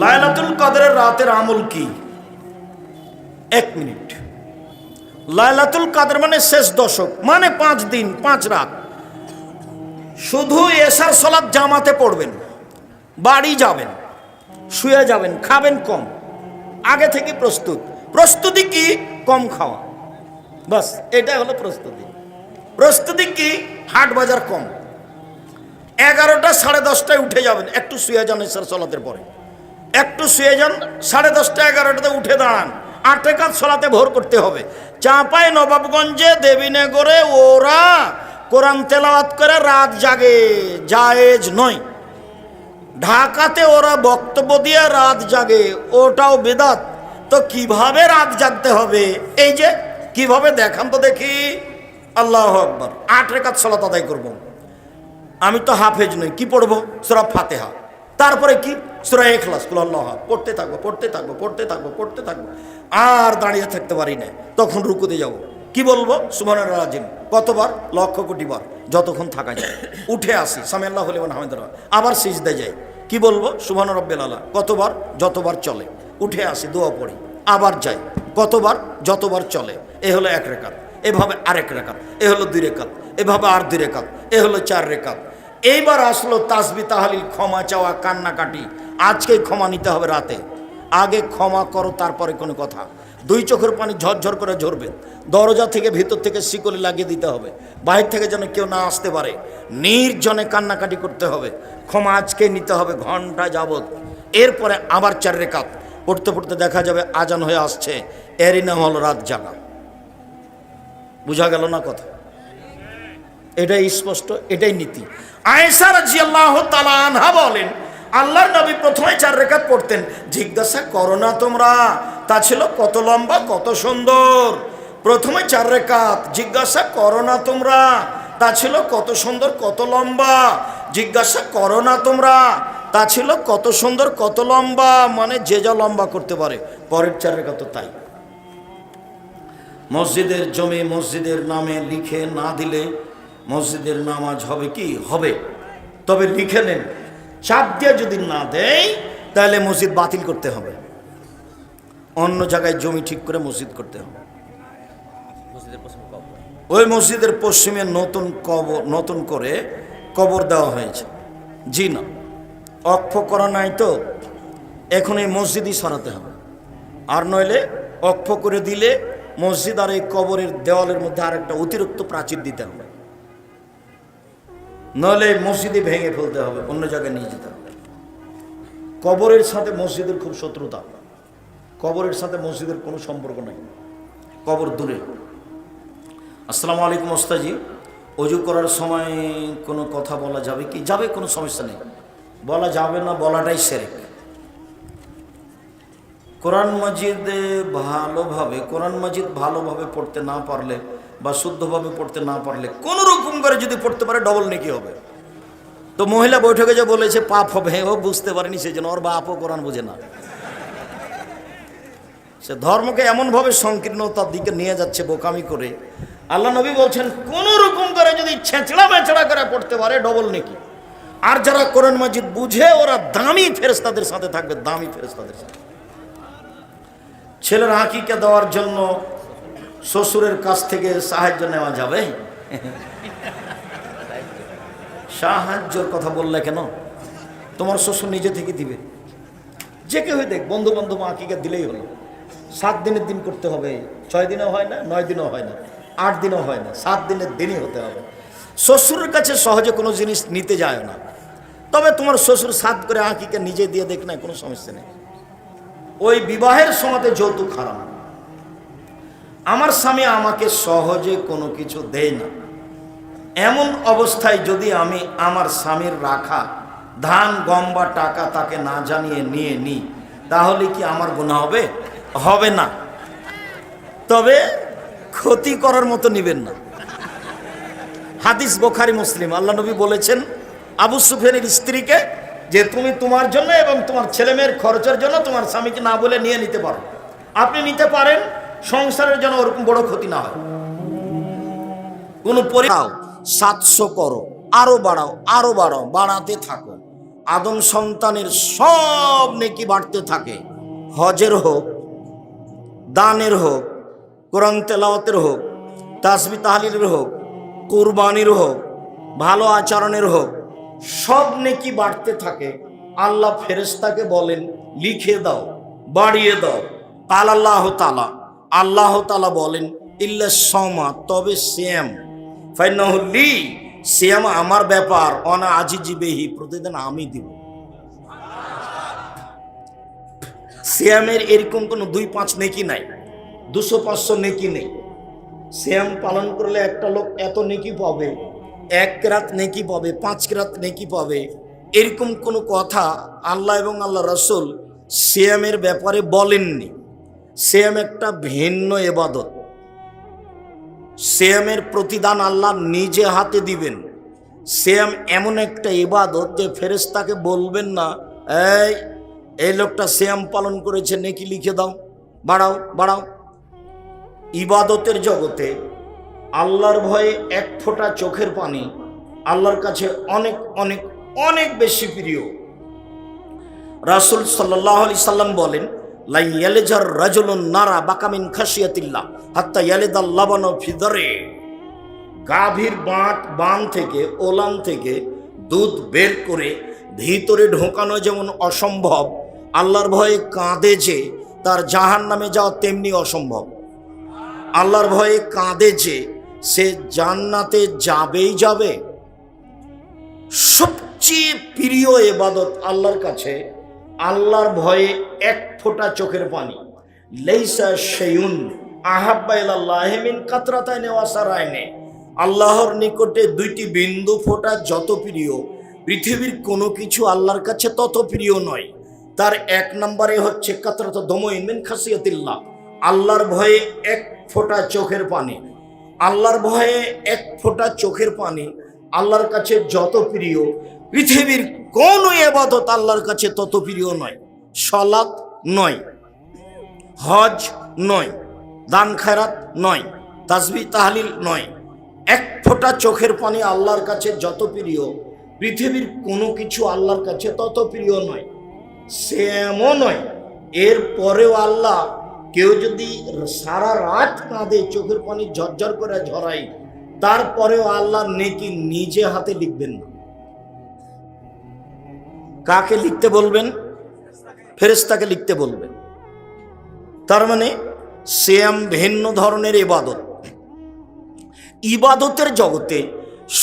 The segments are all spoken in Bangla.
লাইলাতুল কদরের রাতের আমল কি? 1 মিনিট। লাইলাতুল কদর মানে শেষ দশক, মানে 5 দিন 5 রাত। শুধু এশার সালাত জামাতে পড়বেন, বাড়ি যাবেন, শুয়ে যাবেন, খাবেন কম, আগে থেকে প্রস্তুতি কি? কম খাওয়া, বাস এটা হলো প্রস্তুতি। প্রস্তুতি কি? হাট বাজার কম। 11টা 10:30টায় উঠে যাবেন, একটু শুয়ে যান, এশার সালাতের পরে একটু শুয়ে যান, 10:30টা 11টাতে উঠে দাঁড়ান, 8 রাকাত সালাতে ভোর করতে হবে। চাঁপাই নবাবগঞ্জে দেবীনগরে ওরা কোরআন তেলাওয়াত করে রাত জাগে, জায়েজ নয়। ঢাকাতে ওরা বক্তব্য দিয়ে রাত জাগে, ওটাও বেদাত। তো কিভাবে রাত জাগতে হবে? এই যে কিভাবে দেখান তো দেখি। আল্লাহু আকবার। 8 রাকাত সালাত আদায় করব। আমি তো হাফেজ নই, কি পড়বো? সূরা ফাতিহা, তারপরে কি? সূরা ইখলাস, কুল আল্লাহু আহাদ, পড়তে থাকবো। আর দাঁড়িয়ে থাকতে পারি না, তখন রুকুতে যাব। কি বলবো? সুবহানাল্লাহ আযীম কতবার? লক্ষ কোটি বার, যতক্ষণ থাকা যায়। উঠে আসি, সামি আল্লাহু লিমান হামিদাহ, আবার সিজদায় যাই। কি বলবো? সুবহান রাব্বিল আলা। কতবার? যতবার চলে। উঠে আসি, দোয়া পড়ি, আবার যাই। কতবার? যতবার চলে। এ হলো 1 রাকাত। এভাবে আরেক রাকাত, এ হলো 2 রাকাত, এভাবে আর 2 রাকাত, এ হলো 4 রাকাত। এইবার আসলো তাসবিহ তাহলিল, ক্ষমা চাওয়া, কান্নাকাটি। আজকেই ক্ষমা নিতে হবে রাতে। আগে ক্ষমা করো, তারপরে কোনো কথা। 2 চোখের পানি ঝরঝর করে ঝরবে। দরজা থেকে ভিতর থেকে শিকলি লাগিয়ে দিতে হবে, বাইরে থেকে যেন কেউ না আসতে পারে। নির্জনে কান্নাকাটি করতে হবে। ক্ষমা আজকে নিতে হবে ঘন্টা যাবত। এরপরে আবার 4 রাকাত পড়তে পড়তে দেখা যাবে আজান হয়ে আসছে। এরই নাম হলো রাত জাগা। বুঝা গেল না কথা? এটাই স্পষ্ট, এটাই নীতি। আয়েশা রাদিয়াল্লাহু তাআলা আনহা বলেন, আল্লাহর নবী প্রথমে 4 রাকাত পড়তেন। জিজ্ঞাসা করো না তোমরা, তা ছিল কত লম্বা, কত সুন্দর। প্রথমে 4 রাকাত, জিজ্ঞাসা করো না তোমরা, তা ছিল কত সুন্দর, কত লম্বা। জিজ্ঞাসা করো না তোমরা, তা ছিল কত সুন্দর, কত লম্বা। মানে যে যা লম্বা করতে পারে। পরের 4 রাকাত তাই। মসজিদের জমি মসজিদের নামে লিখে না দিলে মসজিদের নামাজ হবে কি? হবে। তবে লিখে নেন, চাপ দিয়ে যদি না দেয় তাহলে মসজিদ বাতিল করতে হবে, অন্য জায়গায় জমি ঠিক করে মসজিদ করতে হবে। ওই মসজিদের পশ্চিমে নতুন করে কবর দেওয়া হয়েছে। জি না, অক্ষ করা নাই তো এখন এই মসজিদই সরাতে হবে। আর নইলে অক্ষ করে দিলে মসজিদ আর এই কবরের দেওয়ালের মধ্যে আর একটা অতিরিক্ত প্রাচীর দিতে হবে, নইলে মসজিদে ভেঙে ফেলতে হবে, অন্য জায়গায় নিয়ে যেতে হবে। কবরের সাথে মসজিদের খুব শত্রুতা। কবরের সাথে মসজিদের কোনো সম্পর্ক নাই, কবর দূরে। আসসালামু আলাইকুম ওস্তাজি, অজু করার সময় কোনো কথা বলা যাবে কি? যাবে, কোনো সমস্যা নেই, বলা যাবে না, বলাটাই শিরক। কোরআন মাজিদ ভালোভাবে পড়তে না পারলে বা শুদ্ধভাবে পড়তে না পারলে কোনো রকম করে যদি পড়তে পারে ডবল নেকি হবে। তো মহিলা বৈঠকে যে বলেছে পাপ হবে, ও বুঝতে পারেনি, সেই জন্য ওর বাপও কোরআন বোঝে না। সে ধর্মকে এমনভাবে সংকীর্ণতার দিকে নিয়ে যাচ্ছে বোকামি করে। আল্লাহ নবী বলছেন কোন রকম করে যদি ছেঁচড়া মেচড়া করে পড়তে পারে ডবল নেকি। আর যারা কোরআন মাজিদ বুঝে ওরা দামি ফেরেশতাদের সাথে থাকবে, দামি ফেরেশতাদের সাথে। ছেলের আকিকা দেওয়ার জন্য শ্বশুরের কাছ থেকে সাহায্য নেওয়া যাবে? সাহায্যের কথা বললে কেন? তোমার শ্বশুর নিজে থেকে দিবে, যে কেউ দেখ, বন্ধু বান্ধব আকিকা দিলেই হলো। 7 দিনের দিন করতে হবে, 6 দিনও হয় না, 9 দিনও হয় না, 8 দিনও হয় না, 7 দিনের দিনই হতে হবে। শ্বশুরের কাছে সহজে কোনো জিনিস নিতে যায় না। তবে তোমার শ্বশুর 7 করে আকিকা নিজে দিয়ে দেখ না, কোনো সমস্যা নেই। ওই বিবাহের সময়তে যৌতুক হারাম। আমার স্বামী আমাকে সহজে কোনো কিছু দেয় না, এমন অবস্থায় যদি আমি আমার স্বামীর রাখা ধান গম বা টাকা তাকে না জানিয়ে নিয়ে নিই, তাহলে কি আমার গুনাহ হবে? হবে না। তবে ক্ষতি করার মতো নিবেন না। হাদিস বুখারী মুসলিম। আল্লাহ নবী বলেছেন আবু সুফিয়ানের স্ত্রীকে যে তুমি তোমার জন্য এবং তোমার ছেলেমেয়ের খরচের জন্য তোমার স্বামীকে না বলে নিয়ে নিতে পারো, আপনি নিতে পারেন, সংসারের জন্য ওরকম বড় ক্ষতি না হয়। কোন পরিবার 700 করো, আরো বাড়াও, বাড়াতে থাকো, আদম সন্তানের সব নেকি বাড়তে থাকে। হজের হোক, দানের হোক, কোরআন তেলাওয়াতের হোক, তাসবিহ তাহলিলের হোক, কুরবানির হোক, ভালো আচরণের হোক, সব নেকি বাড়তে থাকে। আল্লাহ ফেরেশতাকে বলেন লিখে দাও, বাড়িয়ে দাও। কাল আল্লাহ তাআলা, আল্লাহ তাআলা বলেন ইল্লা সমা, তবে সিয়াম, ফাইনাহু লি, সিয়াম আমার ব্যাপার, অনা আজিজি বেহি, প্রতিদিন আমি দিব। সিয়ামের এরকম কোনো 2-5 নেকি নাই, 200-500 নেকি নেই। সিয়াম পালন করলে একটা লোক এত নেকি পাবে, 1 রাত নেকি পাবে, 5 রাত নেকি পাবে, এরকম কোনো কথা আল্লাহ এবং আল্লাহ রাসূল সিয়ামের ব্যাপারে বলেননি। সিয়াম একটা ভিন্ন ইবাদত। সিয়ামের প্রতিদান আল্লাহ নিজে হাতে দিবেন। সিয়াম এমন একটা ইবাদত যে ফেরেশতাকে বলবেন না এই লোকটা সিয়াম পালন করেছে, নেকি লিখে দাও, বাড়াও বাড়াও। ইবাদতের জগতে আল্লাহর ভয়ে 1 ফোঁটা চোখের পানি আল্লাহর কাছে অনেক অনেক অনেক বেশি প্রিয়। রাসূল সাল্লাল্লাহু আলাইহি সাল্লাম বলেন লা ইয়ালজার রাজুলুন নারা বাকামিন খাশিয়াতিল্লাহ হাত্তা ইয়ালিদাল লাবানু ফি দারে। গাভীর বান থেকে, ওলান থেকে দুধ বের করে ভিতরে ঢোকানো যেমন অসম্ভব, আল্লাহর ভয়ে কাঁদে যে তার জাহান্নামে যাওয়া তেমনি অসম্ভব। আল্লাহর ভয়ে কাঁদে যে সে জান্নাতে যাবেই যাবে। সবচেয়ে প্রিয় ইবাদত আল্লাহর কাছে আল্লাহর ভয়ে 1 ফোঁটা চোখের পানি। লাইসা শাইউন আহাব্বা ইলাল্লাহি মিন কাতরাতাইনি ওয়া সারাইনি। আল্লাহর নিকটে 2টি বিন্দু ফোঁটা যত প্রিয়, পৃথিবীর কোনো কিছু আল্লাহর কাছে তত প্রিয় নয়। তার 1 নম্বরে হচ্ছে কাতরাতু দমইন মিন খাসিয়াতিল্লাহ, আল্লাহর ভয়ে 1 ফোঁটা চোখের পানি। আল্লাহর ভয়ে 1 ফোঁটা চোখের পানি আল্লাহর কাছে যত প্রিয়, পৃথিবীর কোন ইবাদত আল্লাহর কাছে তত প্রিয় নয়। সালাত নয়, হজ নয়, দান খায়রাত নয়, তাসবিহ তাহলিল নয়। 1 ফোঁটা চোখের পানি আল্লাহর কাছে যত প্রিয়, পৃথিবীর কোনো কিছু আল্লাহর কাছে তত প্রিয় নয়। সেমও নয়। এর পরেও আল্লাহ, কেউ যদি সারা রাত কাঁদে, চোখের পানি ঝরঝর করে ঝরাই, তারপরেও আল্লাহ নেকি নিজে হাতে লিখবেন না। কাকে লিখতে বলবেন? ফেরেশতাকে লিখতে বলবেন। তার মানে সিয়াম ভিন্ন ধরনের ইবাদত। ইবাদতের জগতে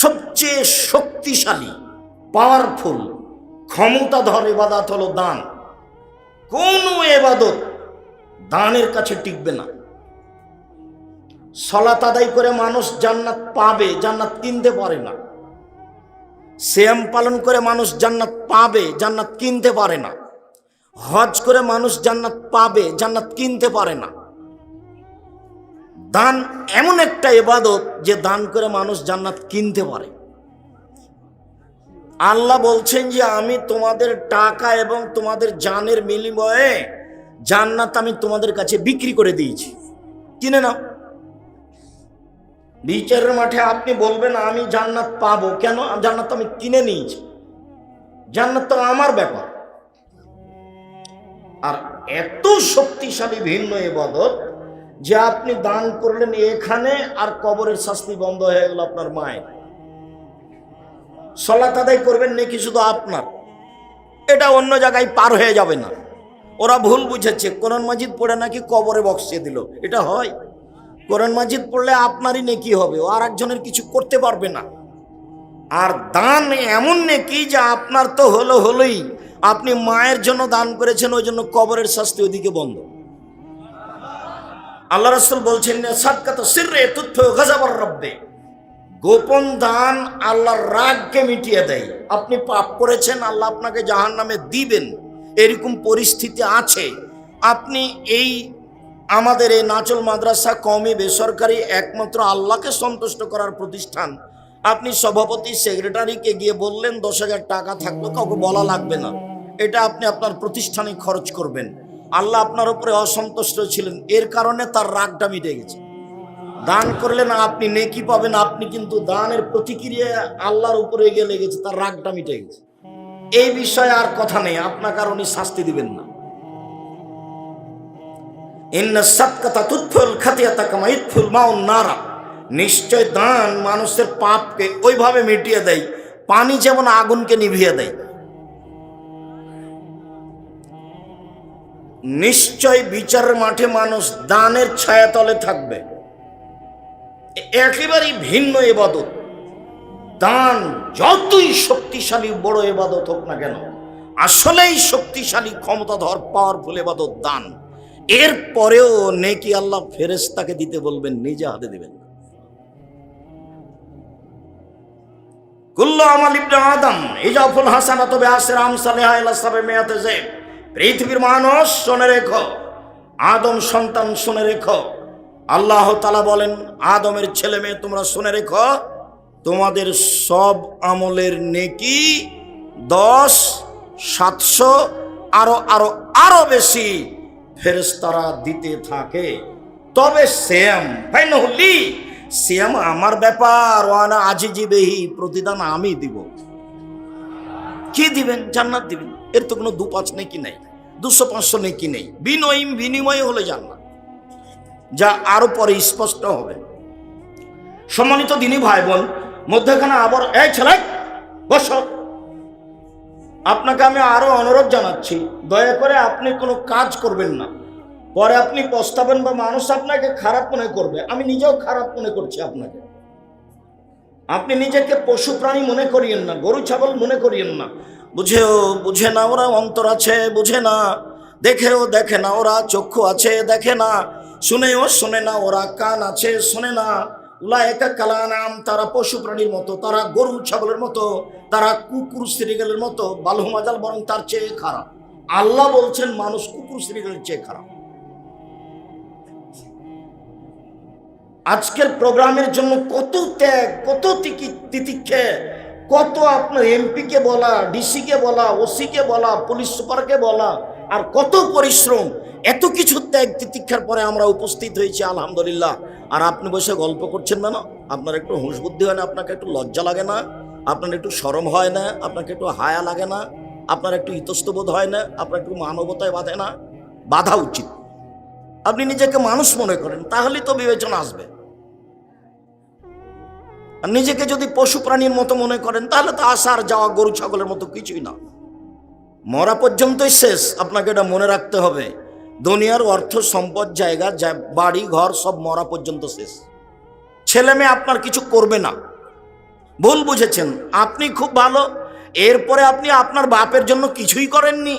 সবচেয়ে শক্তিশালী, পাওয়ারফুল, ক্ষমতাধর ইবাদত হলো দান। কোন ইবাদত দানের কাছে টিকবে না। সালাত আদায় করে মানুষ জান্নাত পাবে, জান্নাত কিনতে পারে না। সিয়াম পালন করে মানুষ জান্নাত পাবে, জান্নাত কিনতে পারে না। হজ করে মানুষ জান্নাত পাবে, জান্নাত কিনতে পারে না। দান এমন একটা ইবাদত যে দান করে মানুষ জান্নাত কিনতে পারে। আল্লাহ বলছেন যে আমি তোমাদের টাকা এবং তোমাদের জানের বিনিময়ে জান্নাত আমি তোমাদের কাছে বিক্রি করে দিয়েছি, কিনে নাও। বিচারের মাঠে আপনি বলবেন আমি জান্নাত পাবো কেন? জান্নাত আমি কিনে নিয়েছি, জান্নাত তো আমার ব্যাপার। আর এত শক্তিশালী ভিন্ন ইবাদত যে আপনি দান করলেন এখানে, আর কবরের শাস্তি বন্ধ হয়ে গেল আপনার মায়ের। সালাত আদায় করবেন নাকি শুধু আপনার, এটা অন্য জায়গায় পার হয়ে যাবে না। ওরা ভুল বুঝেছে, কোরআন মাজিদ পড়ে নাকি কবরে বক্সিয়ে দিল। এটা হয়? কোরআন মাজিদ পড়লে আপনারই নেকি হবে, আর একজনের কিছু করতে পারবে না। আর দান এমন নেকি যে আপনার তো হলোই, আপনি মায়ের জন্য দান করেছেন, ওই জন্য কবরের শাস্তি ওইদিকে বন্ধ। আল্লাহ রাসূল বলছেন সাদকাতু সিররে তুতফু গাযাবার রাব্বি, গোপন দান আল্লাহর রাগকে মিটিয়ে দেয়। আপনি পাপ করেছেন, আল্লাহ আপনাকে জাহান্নামে দিবেন, এরকম পরিস্থিতি আছে। আপনি এই আমাদের এই নাচল মাদ্রাসা কওমি বেসরকারি একমাত্র আল্লাহকে সন্তুষ্ট করার প্রতিষ্ঠান। আপনি সভাপতি সেক্রেটারিকে গিয়ে বললেন 10,000 টাকা থাকলো, কাউকে বলা লাগবে না, এটা আপনি আপনার প্রতিষ্ঠানে খরচ করবেন। আল্লাহ আপনার উপরে অসন্তুষ্ট ছিলেন, এর কারণে তার রাগটা মিটে গেছে। দান করলেন আপনি নেকি পাবেন, আপনি কিন্তু দানের প্রতিক্রিয়া আল্লাহর উপরে গিয়ে লেগেছে, তার রাগটা মিটে গেছে। এই বিষয়ে আর কথা নেই, আপনাকে আর উনি শাস্তি দিবেন না। ইন্না সাদকাতা তুতফিউল খাতিয়াতা কামা ইতফিউল মাউন নারা, নিশ্চয় দান মানুষের পাপকে ওইভাবে মিটিয়ে দেয় পানি যেমন আগুনকে নিভিয়ে দেয়। নিশ্চয় বিচারের মাঠে মানুষ দানের ছায়াতলে থাকবে। একেবারেই ভিন্ন ইবাদত। দান যতই শক্তিশালী বড় ইবাদত হোক না কেন, আসলেই শক্তিশালী ক্ষমতাধর পাওয়ারফুল ইবাদত দান। এর পরেও নেকি আল্লাহ ফেরেশতাকে দিতে বলবেন, নিজে হাতে দিবেন না। কুল্লু আমাল ইবনে আদম ইজাফুল হাসানাতু বিআশরি আমসালিহা ইলা সাবঈমিয়াতি যায়ব। পৃথিবীর মানুষ শুনে রেখো, আদম সন্তান শুনে রেখো, আল্লাহ তাআলা বলেন, আদমের ছেলে মেয়ে তোমরা শুনে রেখো, তোমাদের সব আমলের নেকি 10, 700 আরো বেশি ফেরেশতারা দিতে থাকে। তবে সেম ফাইনালি সেম আমার ব্যাপার, ওয়ানা আজিজি বেহি, প্রতিদান আমি দিব। কি দিবেন? জান্নাত দিবেন। এর তো কোনো 2-5 নেকি নেই, 200-500 নেকি নেই, বিনিময় হলে জান্নাত, যা আরো পরে স্পষ্ট হবে। সম্মানিত দিনী ভাই বোন, মধ্যখানে আবার এই ছেলে বসো, আপনাকে আমি আরো অনুরোধ জানাচ্ছি, দয়া করে আপনি কোনো কাজ করবেন না, পরে আপনি পস্তাবেন বা মানুষ আপনাকে খারাপ মনে করবে। আমি নিজেও খারাপ মনে করছি আপনাকে। আপনি নিজেকে পশু প্রাণী মনে করিয়েন না, গরু ছাগল মনে করিয়েন না। বুঝে না ওরা অন্তর আছে, বুঝে না, দেখেও দেখে না ওরা চক্ষু আছে, দেখে না, শুনেও শোনে না ওরা কান আছে, শোনে না। উলায়েকা কালানাম, তারা পশু প্রাণীর মতো, তারা গরু ছাগলের মতো, তারা কুকুর শ্রীগালের মতো, বালহুমাজাল, বরং তার চেয়ে খারাপ। আল্লাহ বলছেন মানুষ কুকুর শ্রীগালের চেয়ে খারাপ। আজকের প্রোগ্রামের জন্য কত ত্যাগ, কত তিতিক্ষে, কত আপনার এমপিকে বলা, ডিসিকে বলা, ওসিকে বলা, পুলিশ সুপারকে বলা, আর কত পরিশ্রম, এত কিছু ত্যাগ তিতিক্ষার পরে আমরা উপস্থিত হয়েছি আলহামদুলিল্লাহ। আর আপনি বসে গল্প করছেন না? আপনার একটু হুঁশ বুদ্ধি হয় না? আপনাকে একটু লজ্জা লাগে না? আপনার একটু শরম হয় না? আপনাকে একটু হায়া লাগে না? আপনার একটু ইতস্তবোধ হয় না? আপনার একটু মানবতায় বাঁধে না? বাধা উচিত। আপনি নিজেকে মানুষ মনে করেন, তাহলেই তো বিবেচনা আসবে। আর নিজেকে যদি পশু প্রাণীর মতো মনে করেন, তাহলে তো আসার যাওয়া গরু ছাগলের মতো কিছুই না, মরা পর্যন্তই শেষ। আপনাকে এটা মনে রাখতে হবে। দুনিয়ার অর্থ সম্পদ, জায়গা, বাড়ি ঘর সব মরা পর্যন্ত শেষ। ছেলে মেয়ে আপনার কিছু করবে না, ভুল বুঝেছেন। আপনি খুব ভালো, এরপরে আপনি আপনার বাপের জন্য কিছুই করেননি,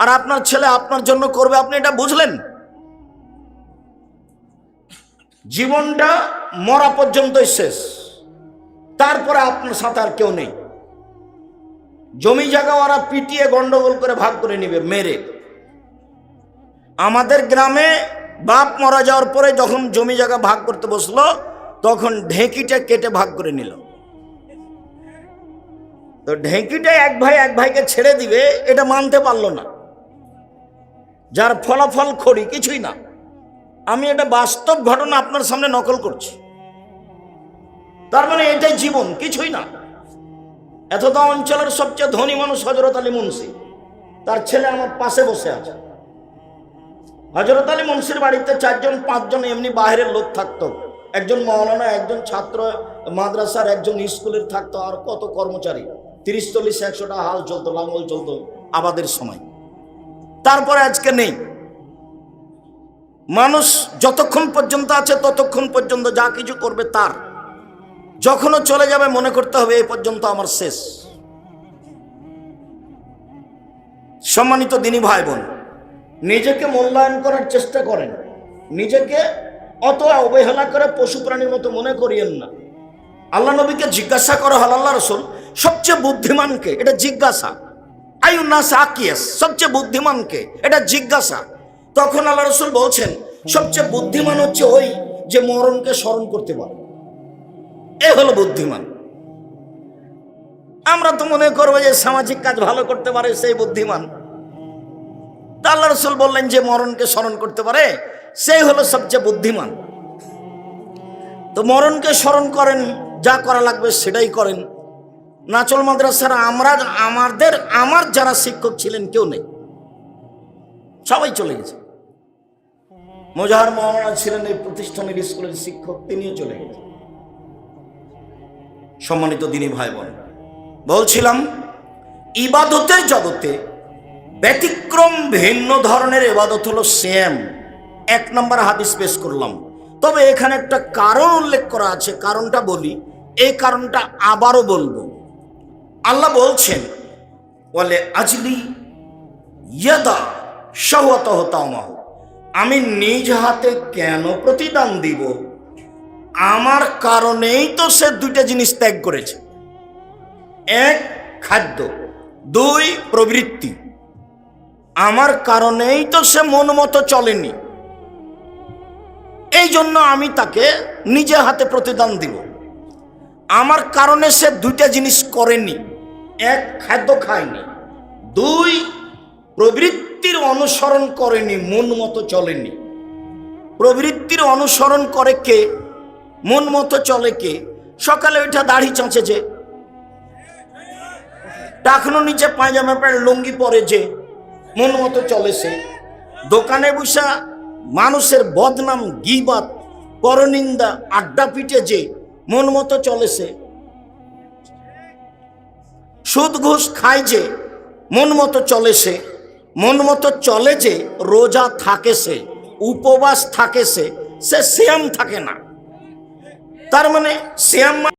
আর আপনার ছেলে আপনার জন্য করবে, আপনি এটা বুঝলেন? জীবনটা মরা পর্যন্তই শেষ, তারপরে আপনার সাথে আর কেউ নেই। জমি জায়গা ওরা পিটিয়ে গন্ডগোল করে ভাগ করে নিবে, মেরে। আমাদের গ্রামে বাপ মারা যাওয়ার পরে যখন জমি জায়গা ভাগ করতে বসলো, তখন ঢেঁকিটা কেটে ভাগ করে নিল। তো ঢেঁকিটা এক ভাইকে ছেড়ে দিবে, এটা মানতে পারলো না, যার ফলাফল খড়ি, কিছুই না। আমি এটা বাস্তব ঘটনা আপনার সামনে নকল করছি। তার মানে এটাই জীবন, কিছুই না। এতটা অঞ্চলের সবচেয়ে ধনী মানুষ হযরত আলী মুন্সি, তার ছেলে আমার পাশে বসে আছে। হযরত আলী মুন্সির বাড়িতে 4-5জন এমনি বাইরের লোক থাকতো, একজন মাওলানা, একজন ছাত্র মাদ্রাসার, একজন স্কুলের থাকতো, আর কত কর্মচারী, 30-40-100টা হাল চলতো, লাঙ্গল চলতো আবাদের সময়। তারপরে আজকে নেই। মানুষ যতক্ষণ পর্যন্ত আছে ততক্ষণ পর্যন্ত যা কিছু করবে তার, যখনও চলে যাবে মনে করতে হবে এই পর্যন্ত আমার শেষ। সম্মানিত দিনী ভাই বোন, নিজেকে মূল্যায়ন করার চেষ্টা করেন, নিজেকে অত অবহেলা করে পশু প্রাণীর মতো মনে করিয়েন না। আল্লাহ নবীকে জিজ্ঞাসা করা হল, আল্লাহ রাসূল সবচেয়ে বুদ্ধিমানকে? এটা জিজ্ঞাসা। আইয়ুন্নাস আকিয়াস, সবচেয়ে বুদ্ধিমানকে? এটা জিজ্ঞাসা। তখন আল্লাহ রাসূল বলছেন, সবচেয়ে বুদ্ধিমান হচ্ছে ওই যে মরণকে স্মরণ করতে পারে, এ হলো বুদ্ধিমান। আমরা তো মনে করবো যে সামাজিক কাজ ভালো করতে পারে সেই বুদ্ধিমান। তা আল্লাহ রাসূল বললেন যে মরণকে স্মরণ করতে পারে সেই হলো সবচেয়ে বুদ্ধিমান। তো মরণকে স্মরণ করেন, যা করা লাগবে সেটাই করেন। নাচল মাদ্রাসার আমার যারা শিক্ষক ছিলেন কেউ নেই, সবাই চলে গেছে। মোজাহার মাওলানা ছিলেন এই প্রতিষ্ঠানের স্কুলের শিক্ষক, তিনিও চলে গেছেন। সম্মানিত দিনী ভাই বোন, বলছিলাম ইবাদতের জগতে ব্যতিক্রম ভিন্ন ধরনের ইবাদত হলো সিয়াম। 1 নম্বর হাদিস পেশ করলাম, তবে এখানে একটা কারণ উল্লেখ করা আছে, কারণটা বলি, এই কারণটা আবারও বলবো। আল্লাহ বলছেন বলে আজলি ইয়াদা শাহওয়াতাহু তামাহু, আমি নিজ হাতে কেন প্রতিদান দিব? আমার কারণেই তো সে 2টা জিনিস ত্যাগ করেছে, 1 খাদ্য, 2 প্রবৃত্তি। আমার কারণেই তো সে মন মতো চলেনি, এই জন্য আমি তাকে নিজে হাতে প্রতিদান দিব। আমার কারণে সে 2টা জিনিস করেনি, 1 খাদ্য খায়নি, 2 প্রবৃত্তির অনুসরণ করেনি, মন মতো চলেনি। প্রবৃত্তির অনুসরণ করে কে? মন মতো চলে কে? সকালে ওইটা দাড়ি চাঁচে যে, টাকনো নিচে পায়জামা প্যান্ট লুঙ্গি পরে যে, মন মতো চলে সে। দোকানে বসা মানুষের বদনাম গীবাত পরনিন্দা আড্ডা পিটে যে, মন মতো চলে সে। সুদ ঘুষ খায় যে, মন মতো চলে সে। মন মতো চলে যে, রোজা থাকে সে, উপবাস থাকে সে, সে সিয়াম থাকে না। তার মানে সিয়াম